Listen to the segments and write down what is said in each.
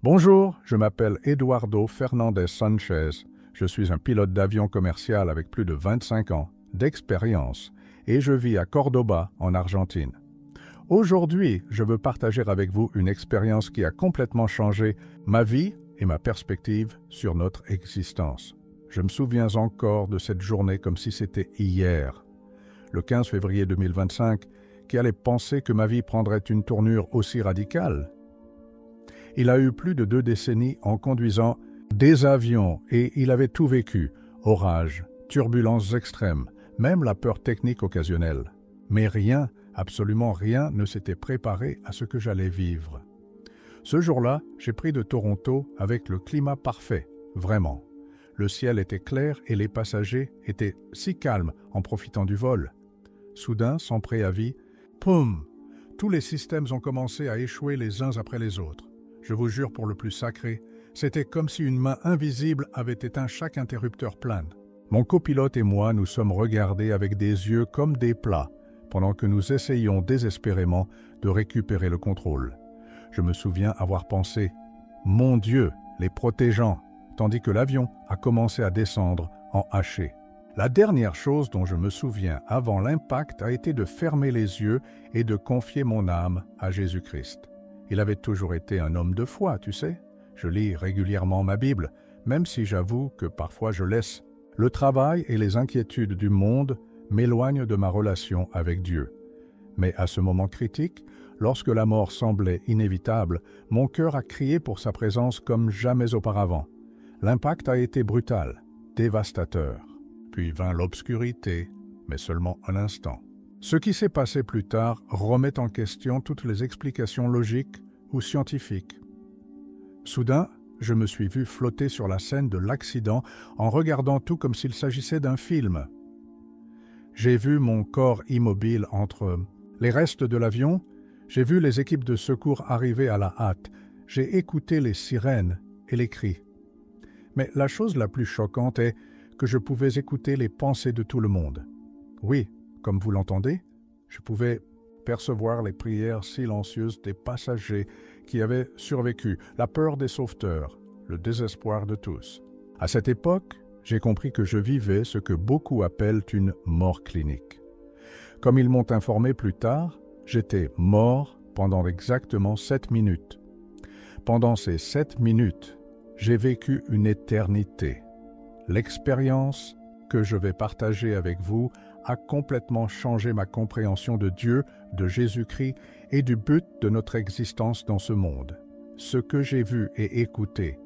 Bonjour, je m'appelle Eduardo Fernandez Sanchez. Je suis un pilote d'avion commercial avec plus de 25 ans d'expérience et je vis à Cordoba, en Argentine. Aujourd'hui, je veux partager avec vous une expérience qui a complètement changé ma vie et ma perspective sur notre existence. Je me souviens encore de cette journée comme si c'était hier, le 15 février 2025, qui allait penser que ma vie prendrait une tournure aussi radicale. Il a eu plus de 2 décennies en conduisant des avions et il avait tout vécu, orages, turbulences extrêmes, même la peur technique occasionnelle. Mais rien, absolument rien, ne s'était préparé à ce que j'allais vivre. Ce jour-là, j'ai pris de Toronto avec le climat parfait, vraiment. Le ciel était clair et les passagers étaient si calmes en profitant du vol. Soudain, sans préavis, poum! Tous les systèmes ont commencé à échouer les uns après les autres. Je vous jure pour le plus sacré, c'était comme si une main invisible avait éteint chaque interrupteur plane. Mon copilote et moi nous sommes regardés avec des yeux comme des plats, pendant que nous essayions désespérément de récupérer le contrôle. Je me souviens avoir pensé « Mon Dieu, les protégeants !» tandis que l'avion a commencé à descendre en haché. La dernière chose dont je me souviens avant l'impact a été de fermer les yeux et de confier mon âme à Jésus-Christ. Il avait toujours été un homme de foi, tu sais. Je lis régulièrement ma Bible, même si j'avoue que parfois je laisse. Le travail et les inquiétudes du monde m'éloignent de ma relation avec Dieu. Mais à ce moment critique, lorsque la mort semblait inévitable, mon cœur a crié pour sa présence comme jamais auparavant. L'impact a été brutal, dévastateur. Puis vint l'obscurité, mais seulement un instant. Ce qui s'est passé plus tard remet en question toutes les explications logiques ou scientifiques. Soudain, je me suis vu flotter sur la scène de l'accident en regardant tout comme s'il s'agissait d'un film. J'ai vu mon corps immobile entre les restes de l'avion, j'ai vu les équipes de secours arriver à la hâte, j'ai écouté les sirènes et les cris. Mais la chose la plus choquante est que je pouvais écouter les pensées de tout le monde. Oui, comme vous l'entendez, je pouvais percevoir les prières silencieuses des passagers qui avaient survécu, la peur des sauveteurs, le désespoir de tous. À cette époque, j'ai compris que je vivais ce que beaucoup appellent une mort clinique. Comme ils m'ont informé plus tard, j'étais mort pendant exactement 7 minutes. Pendant ces 7 minutes, j'ai vécu une éternité. L'expérience que je vais partager avec vous a complètement changé ma compréhension de Dieu, de Jésus-Christ et du but de notre existence dans ce monde. Ce que j'ai vu et écouté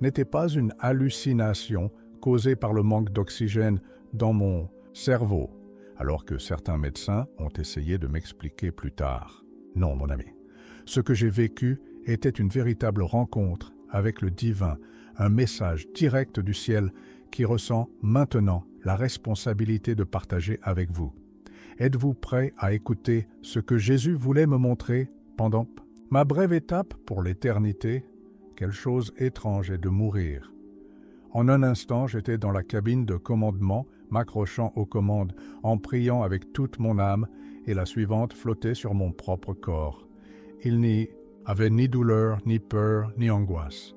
n'était pas une hallucination causée par le manque d'oxygène dans mon cerveau, alors que certains médecins ont essayé de m'expliquer plus tard. Non, mon ami. Ce que j'ai vécu était une véritable rencontre avec le divin, un message direct du ciel qui ressent maintenant la responsabilité de partager avec vous. Êtes-vous prêt à écouter ce que Jésus voulait me montrer pendant ma brève étape pour l'éternité? Quelle chose étrange est de mourir. En un instant, j'étais dans la cabine de commandement, m'accrochant aux commandes, en priant avec toute mon âme, et la suivante flottait sur mon propre corps. Il n'y avait ni douleur, ni peur, ni angoisse.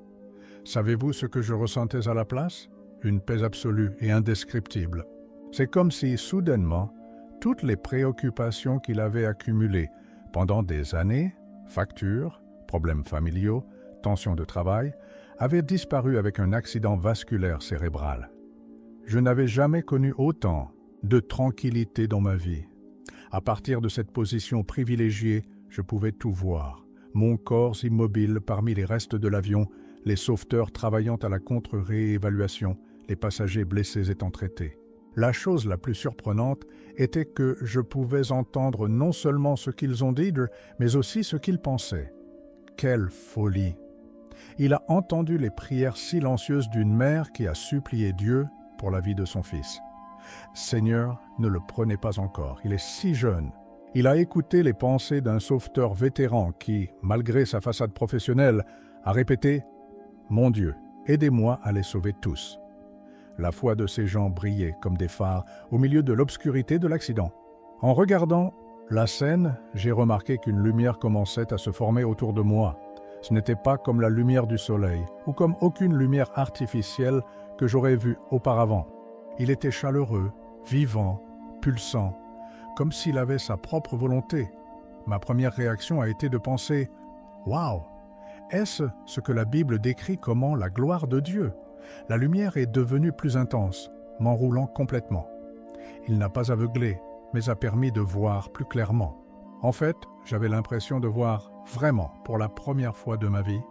Savez-vous ce que je ressentais à la place? Une paix absolue et indescriptible. C'est comme si, soudainement, toutes les préoccupations qu'il avait accumulées pendant des années, factures, problèmes familiaux, tensions de travail, avaient disparu avec un accident vasculaire cérébral. Je n'avais jamais connu autant de tranquillité dans ma vie. À partir de cette position privilégiée, je pouvais tout voir. Mon corps immobile parmi les restes de l'avion, les sauveteurs travaillant à la contre-réévaluation, les passagers blessés étant traités. La chose la plus surprenante était que je pouvais entendre non seulement ce qu'ils ont dit, mais aussi ce qu'ils pensaient. Quelle folie! Il a entendu les prières silencieuses d'une mère qui a supplié Dieu pour la vie de son fils. Seigneur, ne le prenez pas encore, il est si jeune. Il a écouté les pensées d'un sauveteur vétéran qui, malgré sa façade professionnelle, a répété « Mon Dieu, aidez-moi à les sauver tous ». La foi de ces gens brillait comme des phares au milieu de l'obscurité de l'accident. En regardant la scène, j'ai remarqué qu'une lumière commençait à se former autour de moi. Ce n'était pas comme la lumière du soleil ou comme aucune lumière artificielle que j'aurais vue auparavant. Il était chaleureux, vivant, pulsant, comme s'il avait sa propre volonté. Ma première réaction a été de penser « Waouh! Est-ce ce que la Bible décrit comme la gloire de Dieu ?» La lumière est devenue plus intense, m'enroulant complètement. Il n'a pas aveuglé, mais a permis de voir plus clairement. En fait, j'avais l'impression de voir vraiment pour la première fois de ma vie.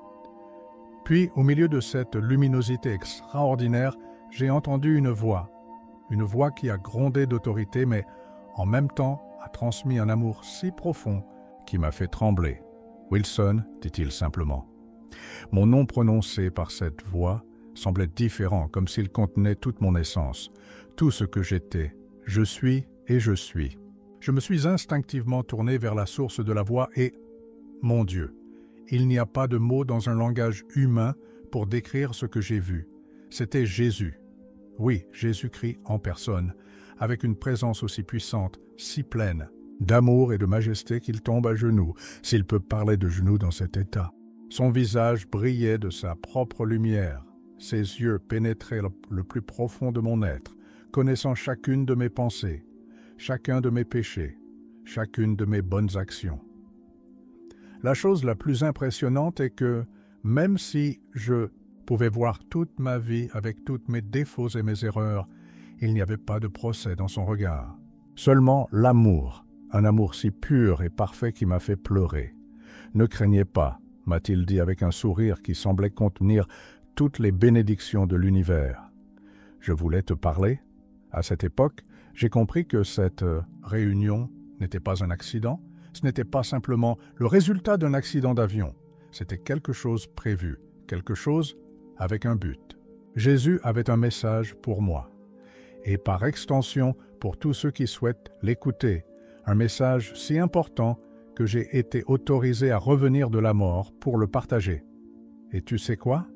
Puis, au milieu de cette luminosité extraordinaire, j'ai entendu une voix qui a grondé d'autorité, mais en même temps a transmis un amour si profond qui m'a fait trembler. « Wilson », dit-il simplement. Mon nom prononcé par cette voix semblait différent, comme s'il contenait toute mon essence, tout ce que j'étais. Je suis et je suis. Je me suis instinctivement tourné vers la source de la voix et, mon Dieu, il n'y a pas de mots dans un langage humain pour décrire ce que j'ai vu. C'était Jésus. Oui, Jésus-Christ en personne, avec une présence aussi puissante, si pleine, d'amour et de majesté qu'il tombe à genoux, s'il peut parler de genoux dans cet état. Son visage brillait de sa propre lumière. Ses yeux pénétraient le plus profond de mon être, connaissant chacune de mes pensées, chacun de mes péchés, chacune de mes bonnes actions. La chose la plus impressionnante est que, même si je pouvais voir toute ma vie avec tous mes défauts et mes erreurs, il n'y avait pas de procès dans son regard. Seulement l'amour, un amour si pur et parfait qui m'a fait pleurer. « Ne craignez pas », m'a-t-il dit avec un sourire qui semblait contenir toutes les bénédictions de l'univers. Je voulais te parler. À cette époque, j'ai compris que cette réunion n'était pas un accident, ce n'était pas simplement le résultat d'un accident d'avion, c'était quelque chose prévu, quelque chose avec un but. Jésus avait un message pour moi, et par extension pour tous ceux qui souhaitent l'écouter, un message si important que j'ai été autorisé à revenir de la mort pour le partager. Et tu sais quoi?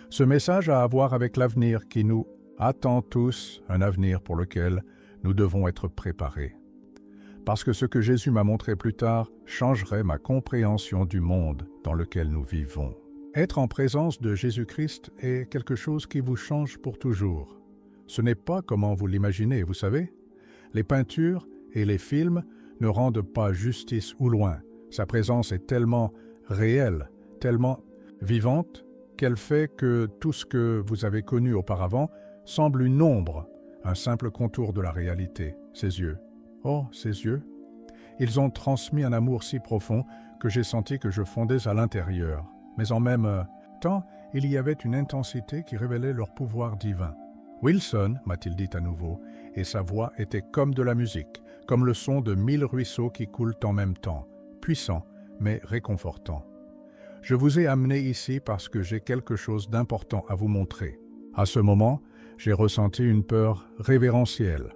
Ce message a à voir avec l'avenir qui nous attend tous, un avenir pour lequel nous devons être préparés. Parce que ce que Jésus m'a montré plus tard changerait ma compréhension du monde dans lequel nous vivons. Être en présence de Jésus-Christ est quelque chose qui vous change pour toujours. Ce n'est pas comment vous l'imaginez, vous savez. Les peintures et les films ne rendent pas justice ou loin. Sa présence est tellement réelle, tellement vivante, qu'elle fait que tout ce que vous avez connu auparavant semble une ombre, un simple contour de la réalité. Ses yeux. Oh, ses yeux! Ils ont transmis un amour si profond que j'ai senti que je fondais à l'intérieur. Mais en même temps, il y avait une intensité qui révélait leur pouvoir divin. « Wilson », m'a-t-il dit à nouveau, et sa voix était comme de la musique, comme le son de 1000 ruisseaux qui coulent en même temps, puissant mais réconfortant. « Je vous ai amené ici parce que j'ai quelque chose d'important à vous montrer. » À ce moment, j'ai ressenti une peur révérentielle.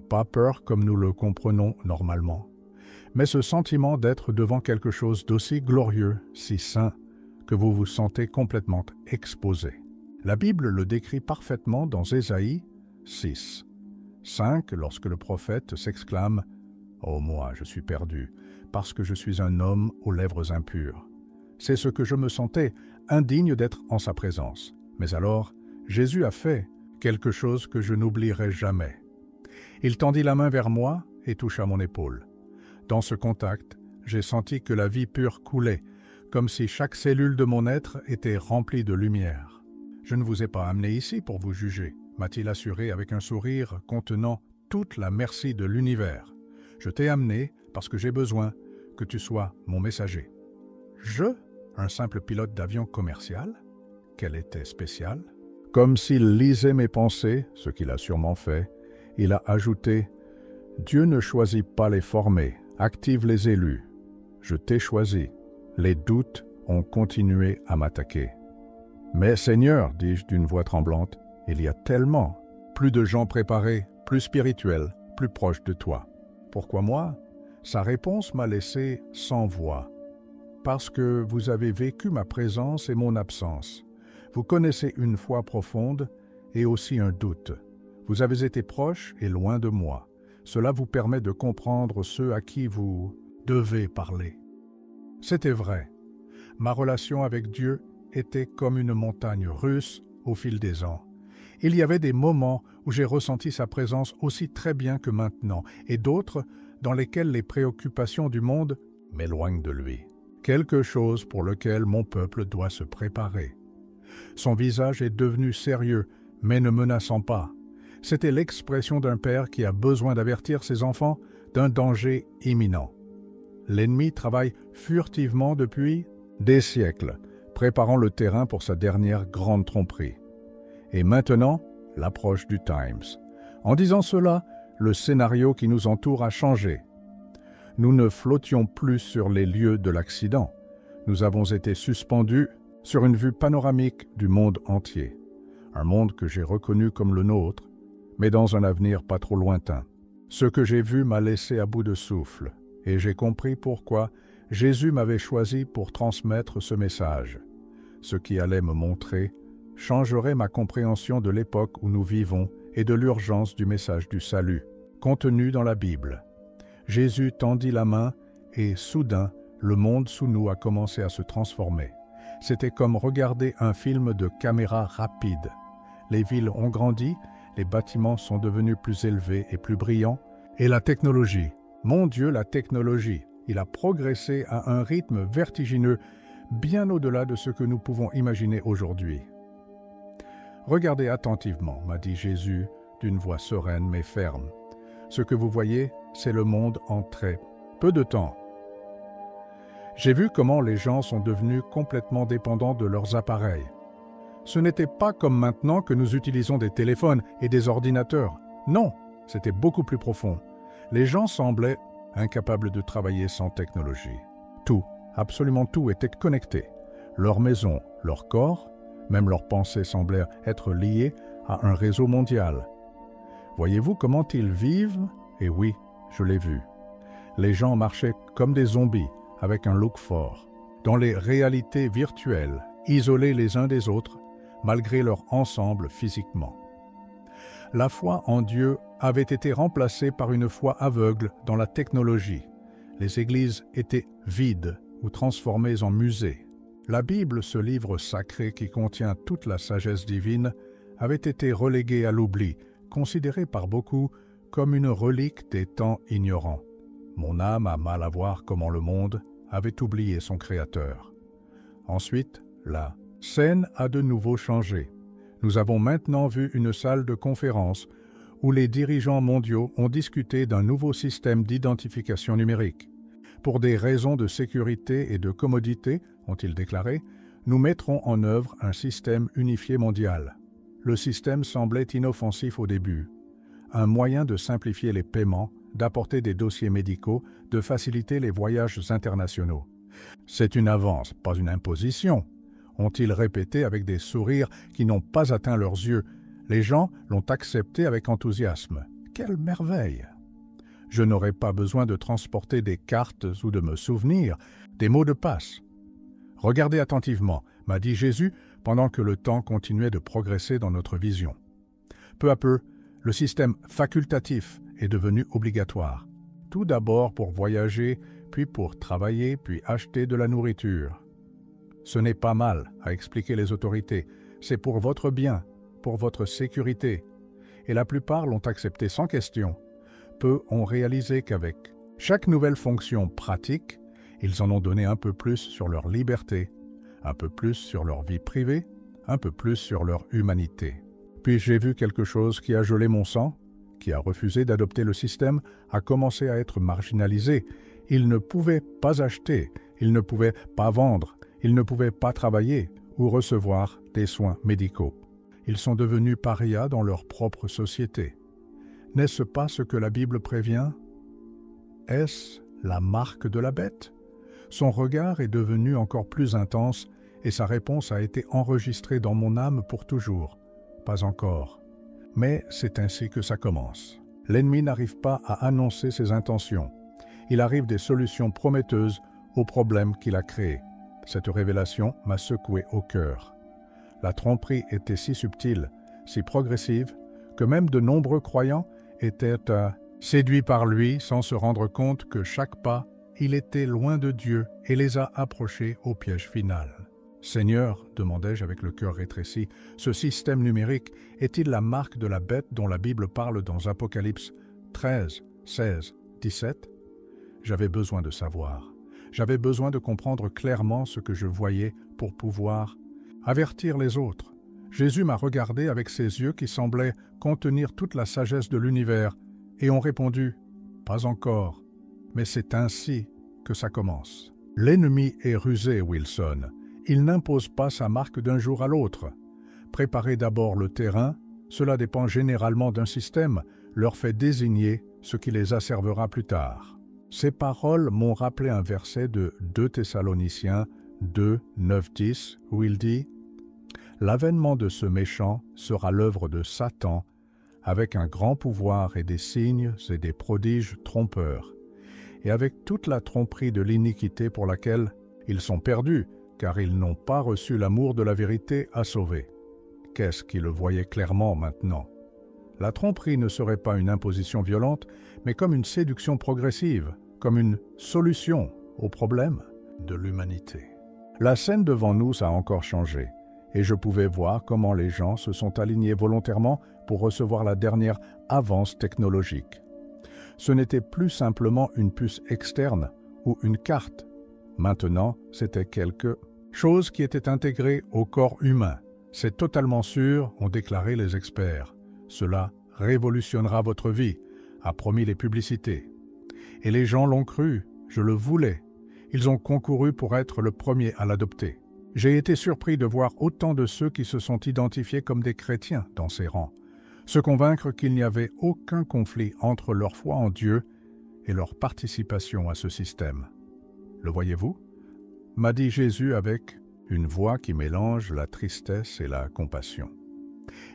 Pas peur comme nous le comprenons normalement, mais ce sentiment d'être devant quelque chose d'aussi glorieux, si saint, que vous vous sentez complètement exposé. La Bible le décrit parfaitement dans Ésaïe 6. 5, lorsque le prophète s'exclame « Oh moi, je suis perdu, parce que je suis un homme aux lèvres impures. » C'est ce que je me sentais, indigne d'être en sa présence. Mais alors, Jésus a fait quelque chose que je n'oublierai jamais. Il tendit la main vers moi et toucha mon épaule. Dans ce contact, j'ai senti que la vie pure coulait, comme si chaque cellule de mon être était remplie de lumière. « Je ne vous ai pas amené ici pour vous juger », m'a-t-il assuré avec un sourire contenant toute la merci de l'univers. « Je t'ai amené parce que j'ai besoin que tu sois mon messager. » Je, un simple pilote d'avion commercial? Quel était spécial? Comme s'il lisait mes pensées, ce qu'il a sûrement fait, il a ajouté « Dieu ne choisit pas les formés, active les élus. Je t'ai choisi. » Les doutes ont continué à m'attaquer. « Mais Seigneur, dis-je d'une voix tremblante, il y a tellement plus de gens préparés, plus spirituels, plus proches de toi. Pourquoi moi? » Sa réponse m'a laissé sans voix. « Parce que vous avez vécu ma présence et mon absence. Vous connaissez une foi profonde et aussi un doute. Vous avez été proche et loin de moi. Cela vous permet de comprendre ceux à qui vous devez parler. » C'était vrai. Ma relation avec Dieu était comme une montagne russe au fil des ans. Il y avait des moments où j'ai ressenti sa présence aussi très bien que maintenant, et d'autres dans lesquels les préoccupations du monde m'éloignent de lui. Quelque chose pour lequel mon peuple doit se préparer. Son visage est devenu sérieux, mais ne menaçant pas. C'était l'expression d'un père qui a besoin d'avertir ses enfants d'un danger imminent. L'ennemi travaille furtivement depuis des siècles, préparant le terrain pour sa dernière grande tromperie. Et maintenant, l'approche du Times. En disant cela, le scénario qui nous entoure a changé. Nous ne flottions plus sur les lieux de l'accident. Nous avons été suspendus sur une vue panoramique du monde entier. Un monde que j'ai reconnu comme le nôtre, mais dans un avenir pas trop lointain. Ce que j'ai vu m'a laissé à bout de souffle, et j'ai compris pourquoi Jésus m'avait choisi pour transmettre ce message. Ce qui allait me montrer changerait ma compréhension de l'époque où nous vivons et de l'urgence du message du salut, contenu dans la Bible. Jésus tendit la main et, soudain, le monde sous nous a commencé à se transformer. C'était comme regarder un film de caméra rapide. Les villes ont grandi, les bâtiments sont devenus plus élevés et plus brillants, et la technologie, mon Dieu, la technologie, il a progressé à un rythme vertigineux, bien au-delà de ce que nous pouvons imaginer aujourd'hui. Regardez attentivement, m'a dit Jésus d'une voix sereine mais ferme. Ce que vous voyez, c'est le monde en très peu de temps. J'ai vu comment les gens sont devenus complètement dépendants de leurs appareils. Ce n'était pas comme maintenant que nous utilisons des téléphones et des ordinateurs. Non, c'était beaucoup plus profond. Les gens semblaient incapables de travailler sans technologie. Tout, absolument tout était connecté. Leur maison, leur corps, même leurs pensées semblaient être liées à un réseau mondial. Voyez-vous comment ils vivent? Et oui, je l'ai vu. Les gens marchaient comme des zombies, avec un look fort, dans les réalités virtuelles, isolés les uns des autres, malgré leur ensemble physiquement. La foi en Dieu avait été remplacée par une foi aveugle dans la technologie. Les églises étaient vides ou transformées en musées. La Bible, ce livre sacré qui contient toute la sagesse divine, avait été reléguée à l'oubli, considérée par beaucoup comme une relique des temps ignorants. Mon âme a mal à voir comment le monde avait oublié son Créateur. Ensuite, la scène a de nouveau changé. Nous avons maintenant vu une salle de conférence où les dirigeants mondiaux ont discuté d'un nouveau système d'identification numérique. Pour des raisons de sécurité et de commodité, ont-ils déclaré, nous mettrons en œuvre un système unifié mondial. Le système semblait inoffensif au début. Un moyen de simplifier les paiements, d'apporter des dossiers médicaux, de faciliter les voyages internationaux. C'est une avance, pas une imposition, ont-ils répété avec des sourires qui n'ont pas atteint leurs yeux. Les gens l'ont accepté avec enthousiasme. Quelle merveille! Je n'aurais pas besoin de transporter des cartes ou de me souvenir des mots de passe. Regardez attentivement, m'a dit Jésus pendant que le temps continuait de progresser dans notre vision. Peu à peu, le système facultatif est devenu obligatoire. Tout d'abord pour voyager, puis pour travailler, puis acheter de la nourriture. Ce n'est pas mal, a expliqué les autorités. C'est pour votre bien, pour votre sécurité. Et la plupart l'ont accepté sans question. Peu ont réalisé qu'avec chaque nouvelle fonction pratique, ils en ont donné un peu plus sur leur liberté, un peu plus sur leur vie privée, un peu plus sur leur humanité. Puis j'ai vu quelque chose qui a gelé mon sang, qui a refusé d'adopter le système, a commencé à être marginalisé. Il ne pouvait pas acheter, il ne pouvait pas vendre, il ne pouvait pas travailler ou recevoir des soins médicaux. Ils sont devenus parias dans leur propre société. N'est-ce pas ce que la Bible prévient? Est-ce la marque de la bête? Son regard est devenu encore plus intense et sa réponse a été enregistrée dans mon âme pour toujours. Pas encore. Mais c'est ainsi que ça commence. L'ennemi n'arrive pas à annoncer ses intentions. Il arrive des solutions prometteuses aux problèmes qu'il a créés. Cette révélation m'a secoué au cœur. La tromperie était si subtile, si progressive, que même de nombreux croyants étaient séduits par lui sans se rendre compte que chaque pas il était loin de Dieu et les a approchés au piège final. « Seigneur, demandai-je avec le cœur rétréci, ce système numérique est-il la marque de la bête dont la Bible parle dans Apocalypse 13, 16, 17 ?» J'avais besoin de savoir. J'avais besoin de comprendre clairement ce que je voyais pour pouvoir avertir les autres. Jésus m'a regardé avec ses yeux qui semblaient contenir toute la sagesse de l'univers et ont répondu « Pas encore, mais c'est ainsi que ça commence. » L'ennemi est rusé, Wilson. Il n'impose pas sa marque d'un jour à l'autre. Préparer d'abord le terrain, cela dépend généralement d'un système, leur fait désigner ce qui les asservera plus tard. Ces paroles m'ont rappelé un verset de 2 Thessaloniciens 2, 9, 10, où il dit « L'avènement de ce méchant sera l'œuvre de Satan, avec un grand pouvoir et des signes et des prodiges trompeurs, et avec toute la tromperie de l'iniquité pour laquelle ils sont perdus, car ils n'ont pas reçu l'amour de la vérité à sauver. » Qu'est-ce qui le voyait clairement maintenant? La tromperie ne serait pas une imposition violente, mais comme une séduction progressive, comme une solution au problème de l'humanité. La scène devant nous a encore changé, et je pouvais voir comment les gens se sont alignés volontairement pour recevoir la dernière avance technologique. Ce n'était plus simplement une puce externe ou une carte. Maintenant, c'était quelque chose qui était intégré au corps humain. C'est totalement sûr, ont déclaré les experts. Cela révolutionnera votre vie, a promis les publicités. Et les gens l'ont cru, je le voulais. Ils ont concouru pour être le premier à l'adopter. J'ai été surpris de voir autant de ceux qui se sont identifiés comme des chrétiens dans ces rangs, se convaincre qu'il n'y avait aucun conflit entre leur foi en Dieu et leur participation à ce système. Le voyez-vous? M'a dit Jésus avec une voix qui mélange la tristesse et la compassion.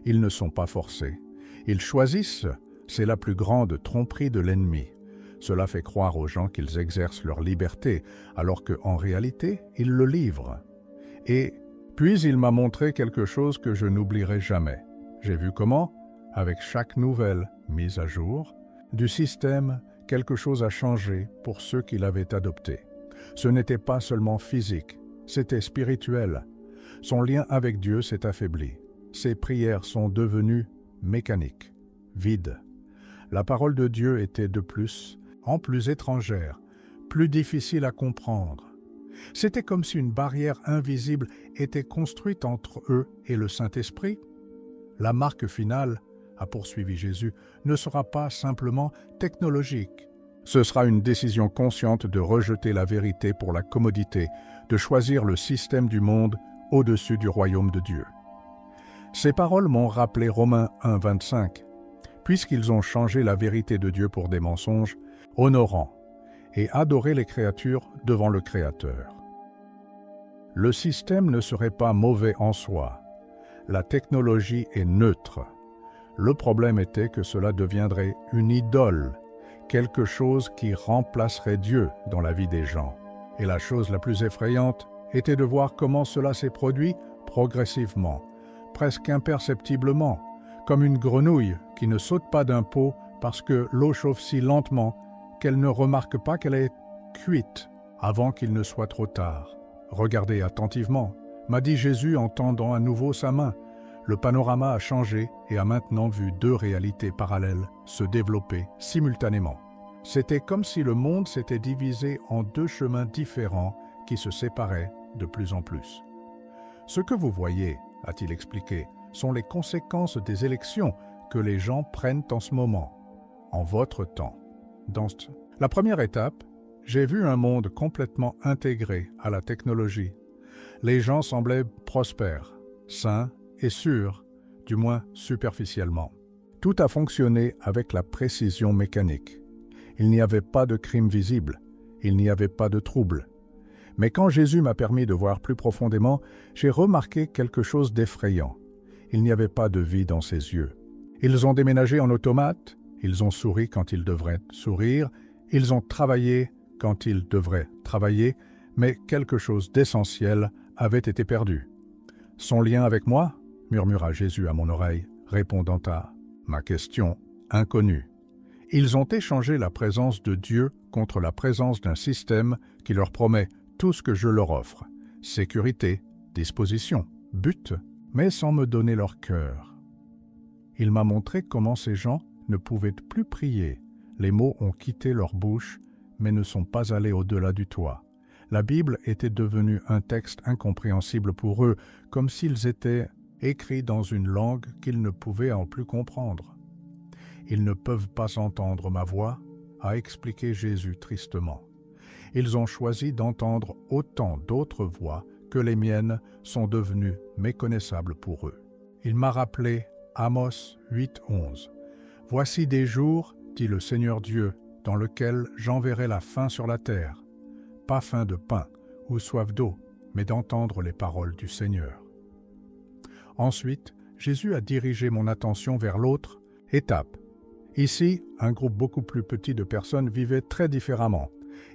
Ils ne sont pas forcés. Ils choisissent, c'est la plus grande tromperie de l'ennemi. Cela fait croire aux gens qu'ils exercent leur liberté, alors qu'en réalité, ils le livrent. Et puis il m'a montré quelque chose que je n'oublierai jamais. J'ai vu comment, avec chaque nouvelle mise à jour du système, quelque chose a changé pour ceux qui l'avaient adopté. Ce n'était pas seulement physique, c'était spirituel. Son lien avec Dieu s'est affaibli. Ses prières sont devenues mécaniques, vides. La parole de Dieu était de plus, en plus étrangère, plus difficile à comprendre. C'était comme si une barrière invisible était construite entre eux et le Saint-Esprit. La marque finale, a poursuivi Jésus, ne sera pas simplement technologique. Ce sera une décision consciente de rejeter la vérité pour la commodité, de choisir le système du monde au-dessus du royaume de Dieu. Ces paroles m'ont rappelé Romains 1, 25. Puisqu'ils ont changé la vérité de Dieu pour des mensonges, honorant et adoré les créatures devant le Créateur. Le système ne serait pas mauvais en soi. La technologie est neutre. Le problème était que cela deviendrait une idole, quelque chose qui remplacerait Dieu dans la vie des gens. Et la chose la plus effrayante était de voir comment cela s'est produit progressivement, presque imperceptiblement, comme une grenouille qui ne saute pas d'un pot parce que l'eau chauffe si lentement qu'elle ne remarque pas qu'elle est cuite avant qu'il ne soit trop tard. Regardez attentivement, m'a dit Jésus en tendant à nouveau sa main. Le panorama a changé et a maintenant vu deux réalités parallèles se développer simultanément. C'était comme si le monde s'était divisé en deux chemins différents qui se séparaient de plus en plus. Ce que vous voyez, a-t-il expliqué, sont les conséquences des élections que les gens prennent en ce moment, en votre temps. Dans la première étape, j'ai vu un monde complètement intégré à la technologie. Les gens semblaient prospères, sains et sûrs, du moins superficiellement. Tout a fonctionné avec la précision mécanique. Il n'y avait pas de crime visible, il n'y avait pas de trouble. Mais quand Jésus m'a permis de voir plus profondément, j'ai remarqué quelque chose d'effrayant. Il n'y avait pas de vie dans ses yeux. Ils ont déménagé en automate, ils ont souri quand ils devraient sourire, ils ont travaillé quand ils devraient travailler, mais quelque chose d'essentiel avait été perdu. « Son lien avec moi ?» murmura Jésus à mon oreille, répondant à ma question inconnue. Ils ont échangé la présence de Dieu contre la présence d'un système qui leur promet tout ce que je leur offre, sécurité, disposition, but, mais sans me donner leur cœur. Il m'a montré comment ces gens ne pouvaient plus prier. Les mots ont quitté leur bouche, mais ne sont pas allés au-delà du toit. La Bible était devenue un texte incompréhensible pour eux, comme s'ils étaient écrits dans une langue qu'ils ne pouvaient en plus comprendre. Ils ne peuvent pas entendre ma voix, a expliqué Jésus tristement. Ils ont choisi d'entendre autant d'autres voix que les miennes sont devenues méconnaissables pour eux. Il m'a rappelé Amos 8:11. « Voici des jours, dit le Seigneur Dieu, dans lesquels j'enverrai la faim sur la terre, pas faim de pain ou soif d'eau, mais d'entendre les paroles du Seigneur. » Ensuite, Jésus a dirigé mon attention vers l'autre étape. Ici, un groupe beaucoup plus petit de personnes vivait très différemment.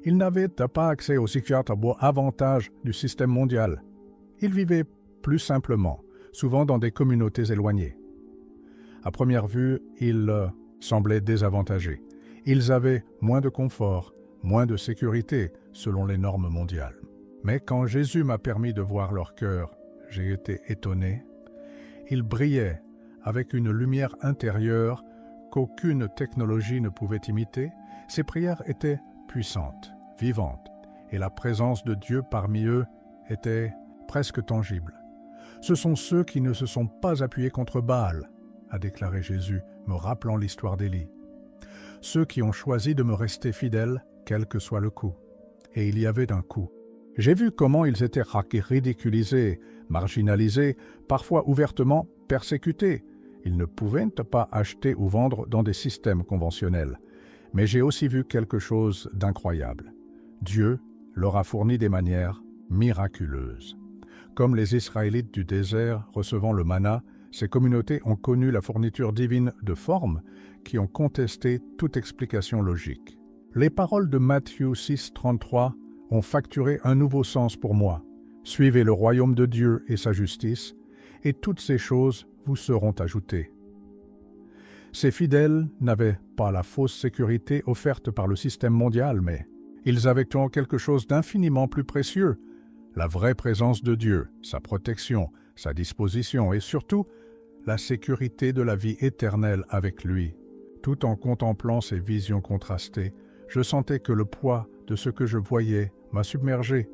Ils n'avaient pas accès aux avantages du système mondial. Ils vivaient plus simplement, souvent dans des communautés éloignées. À première vue, ils semblaient désavantagés. Ils avaient moins de confort, moins de sécurité selon les normes mondiales. Mais quand Jésus m'a permis de voir leur cœur, j'ai été étonné. Ils brillaient avec une lumière intérieure qu'aucune technologie ne pouvait imiter. Ces prières étaient puissantes, vivantes, et la présence de Dieu parmi eux était presque tangible. Ce sont ceux qui ne se sont pas appuyés contre Baal, a déclaré Jésus, me rappelant l'histoire d'Élie. Ceux qui ont choisi de me rester fidèles, quel que soit le coût. Et il y avait un coût. J'ai vu comment ils étaient ridiculisés, marginalisés, parfois ouvertement persécutés. Ils ne pouvaient pas acheter ou vendre dans des systèmes conventionnels. Mais j'ai aussi vu quelque chose d'incroyable. Dieu leur a fourni des manières miraculeuses. Comme les Israélites du désert recevant le manna, ces communautés ont connu la fourniture divine de formes qui ont contesté toute explication logique. Les paroles de Matthieu 6:33 ont facturé un nouveau sens pour moi. Suivez le royaume de Dieu et sa justice, et toutes ces choses vous seront ajoutées. Ces fidèles n'avaient pas la fausse sécurité offerte par le système mondial, mais ils avaient quelque chose d'infiniment plus précieux, la vraie présence de Dieu, sa protection, sa disposition et surtout la sécurité de la vie éternelle avec lui. Tout en contemplant ces visions contrastées, je sentais que le poids de ce que je voyais m'a submergé.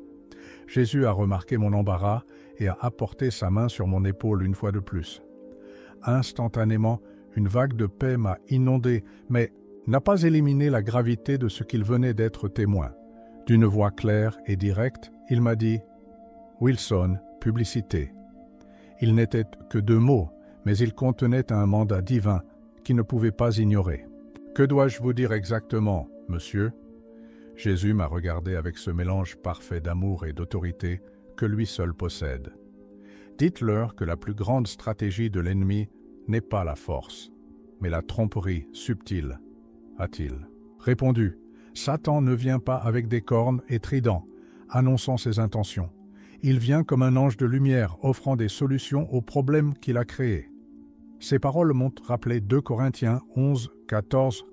Jésus a remarqué mon embarras et a apporté sa main sur mon épaule une fois de plus. Instantanément, une vague de paix m'a inondé, mais n'a pas éliminé la gravité de ce qu'il venait d'être témoin. D'une voix claire et directe, il m'a dit « Wilson, publicité ». Il n'était que 2 mots, mais il contenait un mandat divin qui ne pouvait pas ignorer. « Que dois-je vous dire exactement, monsieur ?» Jésus m'a regardé avec ce mélange parfait d'amour et d'autorité que lui seul possède. « Dites-leur que la plus grande stratégie de l'ennemi n'est pas la force, mais la tromperie subtile, a-t-il répondu. Satan ne vient pas avec des cornes et tridents, annonçant ses intentions. Il vient comme un ange de lumière, offrant des solutions aux problèmes qu'il a créés. Ces paroles m'ont rappelé 2 Corinthiens 11:14,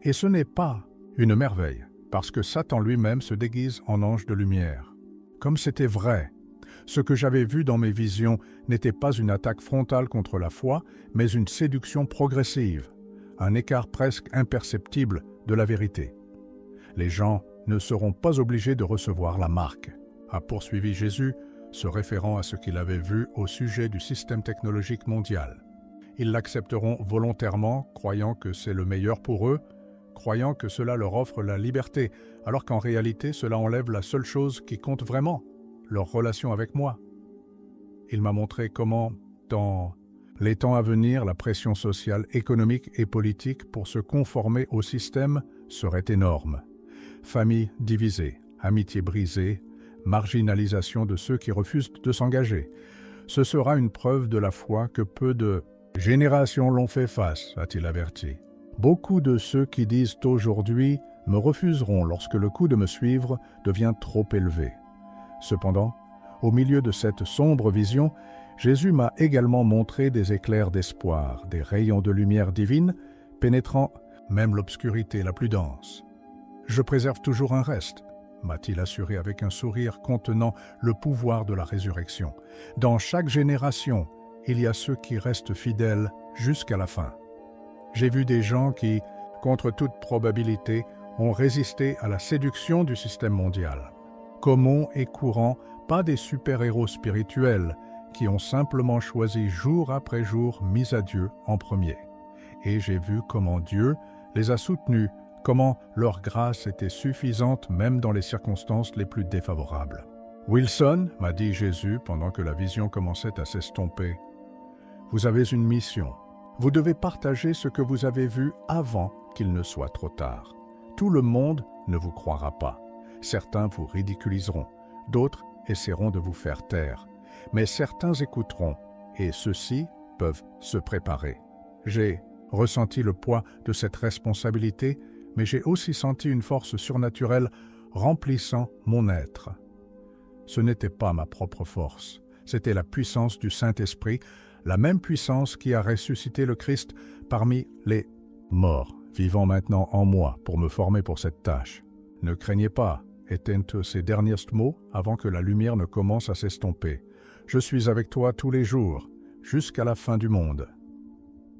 et ce n'est pas une merveille, parce que Satan lui-même se déguise en ange de lumière. Comme c'était vrai, ce que j'avais vu dans mes visions n'était pas une attaque frontale contre la foi, mais une séduction progressive, un écart presque imperceptible de la vérité. Les gens ne seront pas obligés de recevoir la marque, a poursuivi Jésus, se référant à ce qu'il avait vu au sujet du système technologique mondial. Ils l'accepteront volontairement, croyant que c'est le meilleur pour eux, croyant que cela leur offre la liberté, alors qu'en réalité cela enlève la seule chose qui compte vraiment, leur relation avec moi. Il m'a montré comment, dans les temps à venir, la pression sociale, économique et politique pour se conformer au système serait énorme. Familles divisées, amitiés brisées, marginalisation de ceux qui refusent de s'engager. Ce sera une preuve de la foi que peu de générations l'ont fait face, a-t-il averti. Beaucoup de ceux qui disent aujourd'hui me refuseront lorsque le coût de me suivre devient trop élevé. Cependant, au milieu de cette sombre vision, Jésus m'a également montré des éclairs d'espoir, des rayons de lumière divine pénétrant même l'obscurité la plus dense. Je préserve toujours un reste, m'a-t-il assuré avec un sourire contenant le pouvoir de la résurrection. Dans chaque génération, il y a ceux qui restent fidèles jusqu'à la fin. J'ai vu des gens qui, contre toute probabilité, ont résisté à la séduction du système mondial. Commun et courant, pas des super-héros spirituels qui ont simplement choisi jour après jour mis à Dieu en premier. Et j'ai vu comment Dieu les a soutenus, comment leur grâce était suffisante même dans les circonstances les plus défavorables. « Wilson, m'a dit Jésus pendant que la vision commençait à s'estomper, vous avez une mission. Vous devez partager ce que vous avez vu avant qu'il ne soit trop tard. Tout le monde ne vous croira pas. Certains vous ridiculiseront, d'autres essaieront de vous faire taire. Mais certains écouteront, et ceux-ci peuvent se préparer. J'ai ressenti le poids de cette responsabilité, mais j'ai aussi senti une force surnaturelle remplissant mon être. Ce n'était pas ma propre force, c'était la puissance du Saint-Esprit, la même puissance qui a ressuscité le Christ parmi les morts, vivant maintenant en moi pour me former pour cette tâche. Ne craignez pas, étaient ces derniers mots avant que la lumière ne commence à s'estomper. Je suis avec toi tous les jours, jusqu'à la fin du monde.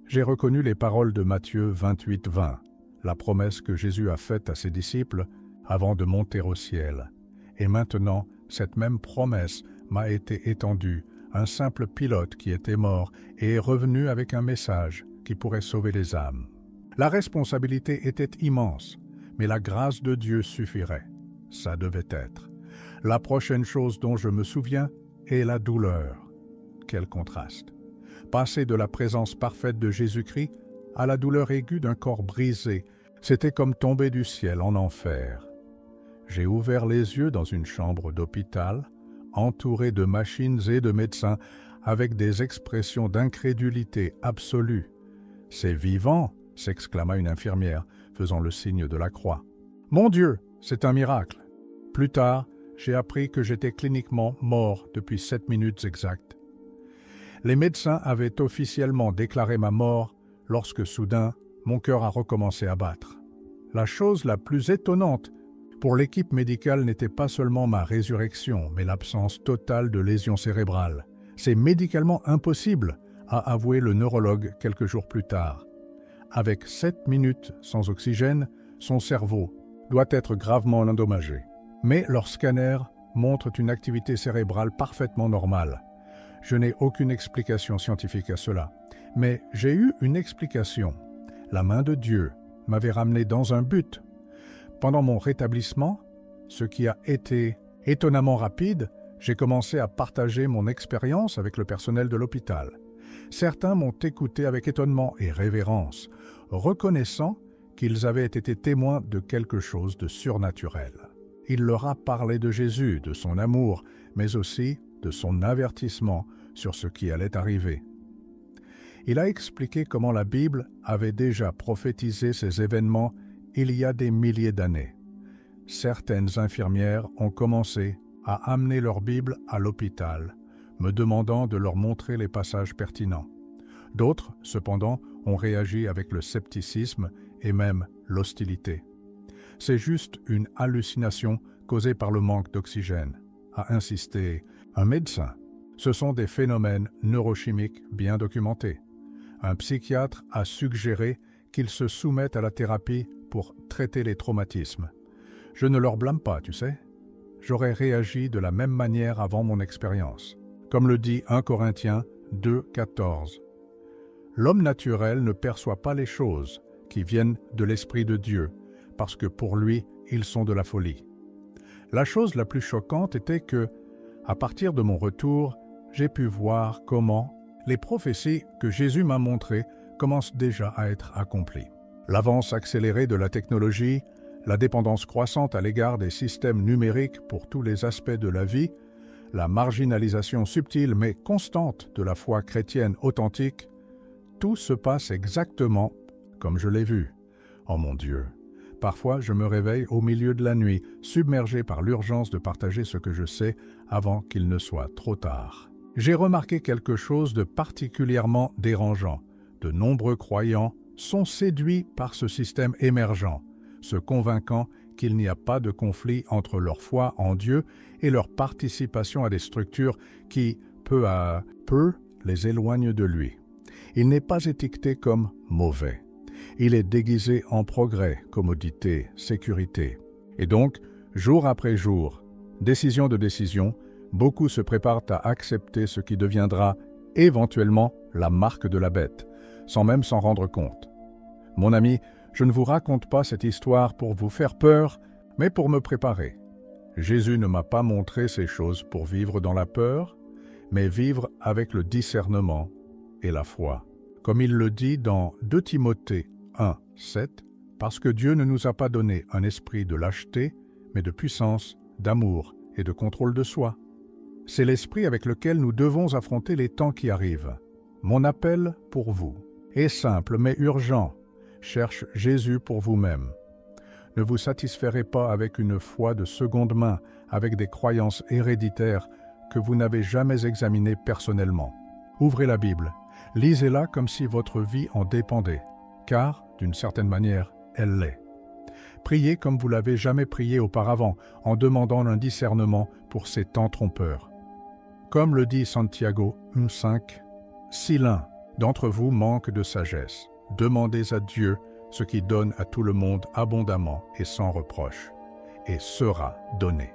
J'ai reconnu les paroles de Matthieu 28:20, la promesse que Jésus a faite à ses disciples avant de monter au ciel. Et maintenant, cette même promesse m'a été étendue, un simple pilote qui était mort et est revenu avec un message qui pourrait sauver les âmes. La responsabilité était immense, mais la grâce de Dieu suffirait. Ça devait être. La prochaine chose dont je me souviens est la douleur. Quel contraste! Passer de la présence parfaite de Jésus-Christ à la douleur aiguë d'un corps brisé, c'était comme tomber du ciel en enfer. J'ai ouvert les yeux dans une chambre d'hôpital, entouré de machines et de médecins, avec des expressions d'incrédulité absolue. « C'est vivant !» s'exclama une infirmière, faisant le signe de la croix. « Mon Dieu, c'est un miracle !» Plus tard, j'ai appris que j'étais cliniquement mort depuis 7 minutes exactes. Les médecins avaient officiellement déclaré ma mort lorsque soudain, mon cœur a recommencé à battre. La chose la plus étonnante pour l'équipe médicale n'était pas seulement ma résurrection, mais l'absence totale de lésions cérébrales. C'est médicalement impossible, a avoué le neurologue quelques jours plus tard. Avec 7 minutes sans oxygène, son cerveau doit être gravement endommagé. Mais leurs scanners montrent une activité cérébrale parfaitement normale. Je n'ai aucune explication scientifique à cela, mais j'ai eu une explication. La main de Dieu m'avait ramené dans un but. Pendant mon rétablissement, ce qui a été étonnamment rapide, j'ai commencé à partager mon expérience avec le personnel de l'hôpital. Certains m'ont écouté avec étonnement et révérence, reconnaissant qu'ils avaient été témoins de quelque chose de surnaturel. Il leur a parlé de Jésus, de son amour, mais aussi de son avertissement sur ce qui allait arriver. Il a expliqué comment la Bible avait déjà prophétisé ces événements il y a des milliers d'années. Certaines infirmières ont commencé à amener leur Bible à l'hôpital, me demandant de leur montrer les passages pertinents. D'autres, cependant, ont réagi avec le scepticisme et même l'hostilité. C'est juste une hallucination causée par le manque d'oxygène, a insisté un médecin. Ce sont des phénomènes neurochimiques bien documentés. Un psychiatre a suggéré qu'ils se soumettent à la thérapie pour traiter les traumatismes. Je ne leur blâme pas, tu sais. J'aurais réagi de la même manière avant mon expérience. Comme le dit 1 Corinthiens 2:14. L'homme naturel ne perçoit pas les choses qui viennent de l'Esprit de Dieu, parce que pour lui, ils sont de la folie. La chose la plus choquante était que, à partir de mon retour, j'ai pu voir comment les prophéties que Jésus m'a montrées commencent déjà à être accomplies. L'avance accélérée de la technologie, la dépendance croissante à l'égard des systèmes numériques pour tous les aspects de la vie, la marginalisation subtile mais constante de la foi chrétienne authentique, tout se passe exactement comme je l'ai vu. Oh mon Dieu! Parfois, je me réveille au milieu de la nuit, submergé par l'urgence de partager ce que je sais avant qu'il ne soit trop tard. J'ai remarqué quelque chose de particulièrement dérangeant. De nombreux croyants sont séduits par ce système émergent, se convainquant qu'il n'y a pas de conflit entre leur foi en Dieu et leur participation à des structures qui, peu à peu, les éloignent de lui. Il n'est pas étiqueté comme mauvais. Il est déguisé en progrès, commodité, sécurité. Et donc, jour après jour, décision de décision, beaucoup se préparent à accepter ce qui deviendra éventuellement la marque de la bête, sans même s'en rendre compte. Mon ami, je ne vous raconte pas cette histoire pour vous faire peur, mais pour me préparer. Jésus ne m'a pas montré ces choses pour vivre dans la peur, mais vivre avec le discernement et la foi. Comme il le dit dans 2 Timothée 1, 7, « Parce que Dieu ne nous a pas donné un esprit de lâcheté, mais de puissance, d'amour et de contrôle de soi. » C'est l'esprit avec lequel nous devons affronter les temps qui arrivent. Mon appel pour vous est simple mais urgent. Cherche Jésus pour vous-même. Ne vous satisferez pas avec une foi de seconde main, avec des croyances héréditaires que vous n'avez jamais examinées personnellement. Ouvrez la Bible, lisez-la comme si votre vie en dépendait, car, d'une certaine manière, elle l'est. Priez comme vous l'avez jamais prié auparavant, en demandant un discernement pour ces temps trompeurs. Comme le dit Santiago 1,5, « Si l'un d'entre vous manque de sagesse, demandez à Dieu ce qui donne à tout le monde abondamment et sans reproche, et sera donné. »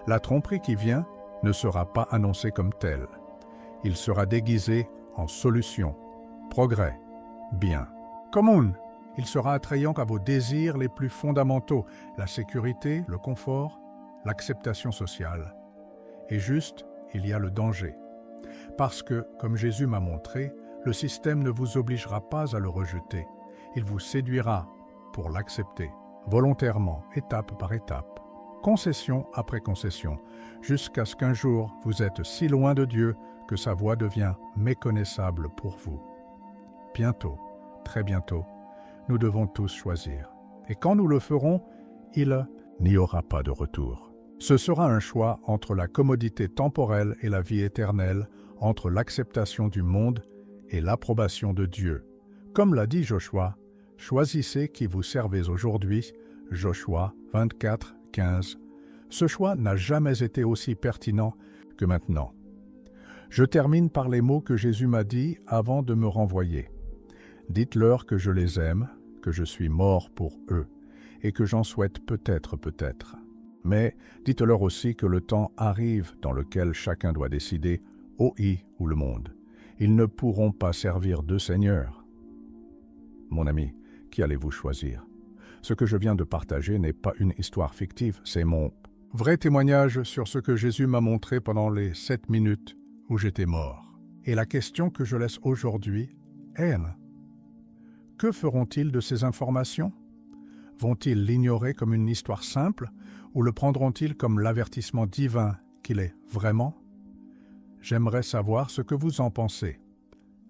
La tromperie qui vient ne sera pas annoncée comme telle. Il sera déguisé en solution, progrès, bien. Commun, il sera attrayant à vos désirs les plus fondamentaux, la sécurité, le confort, l'acceptation sociale. Et juste, il y a le danger. Parce que, comme Jésus m'a montré, le système ne vous obligera pas à le rejeter. Il vous séduira pour l'accepter, volontairement, étape par étape, concession après concession, jusqu'à ce qu'un jour vous êtes si loin de Dieu que sa voix devient méconnaissable pour vous. Bientôt, très bientôt, nous devons tous choisir. Et quand nous le ferons, il n'y aura pas de retour. Ce sera un choix entre la commodité temporelle et la vie éternelle, entre l'acceptation du monde et l'approbation de Dieu. Comme l'a dit Joshua, « Choisissez qui vous servez aujourd'hui » Joshua 24, 15. Ce choix n'a jamais été aussi pertinent que maintenant. Je termine par les mots que Jésus m'a dit avant de me renvoyer. Dites-leur que je les aime, que je suis mort pour eux, et que j'en souhaite peut-être. Mais dites-leur aussi que le temps arrive dans lequel chacun doit décider, OI ou le monde. Ils ne pourront pas servir deux seigneurs. Mon ami, qui allez-vous choisir? Ce que je viens de partager n'est pas une histoire fictive, c'est mon vrai témoignage sur ce que Jésus m'a montré pendant les 7 minutes où j'étais mort. Et la question que je laisse aujourd'hui est: que feront-ils de ces informations? Vont-ils l'ignorer comme une histoire simple ou le prendront-ils comme l'avertissement divin qu'il est vraiment? J'aimerais savoir ce que vous en pensez.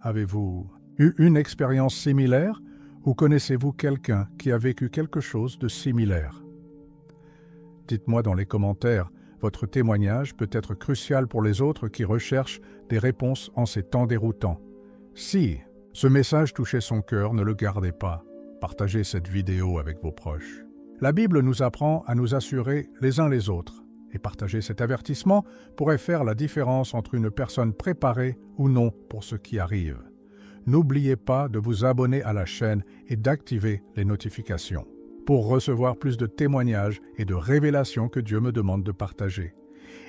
Avez-vous eu une expérience similaire ou connaissez-vous quelqu'un qui a vécu quelque chose de similaire? Dites-moi dans les commentaires, votre témoignage peut être crucial pour les autres qui recherchent des réponses en ces temps déroutants. Si ce message touchait son cœur, ne le gardez pas. Partagez cette vidéo avec vos proches. La Bible nous apprend à nous assurer les uns les autres, et partager cet avertissement pourrait faire la différence entre une personne préparée ou non pour ce qui arrive. N'oubliez pas de vous abonner à la chaîne et d'activer les notifications pour recevoir plus de témoignages et de révélations que Dieu me demande de partager.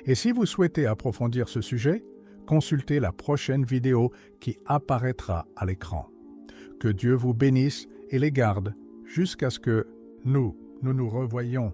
Et si vous souhaitez approfondir ce sujet, consultez la prochaine vidéo qui apparaîtra à l'écran. Que Dieu vous bénisse et les garde jusqu'à ce que nous nous revoyions.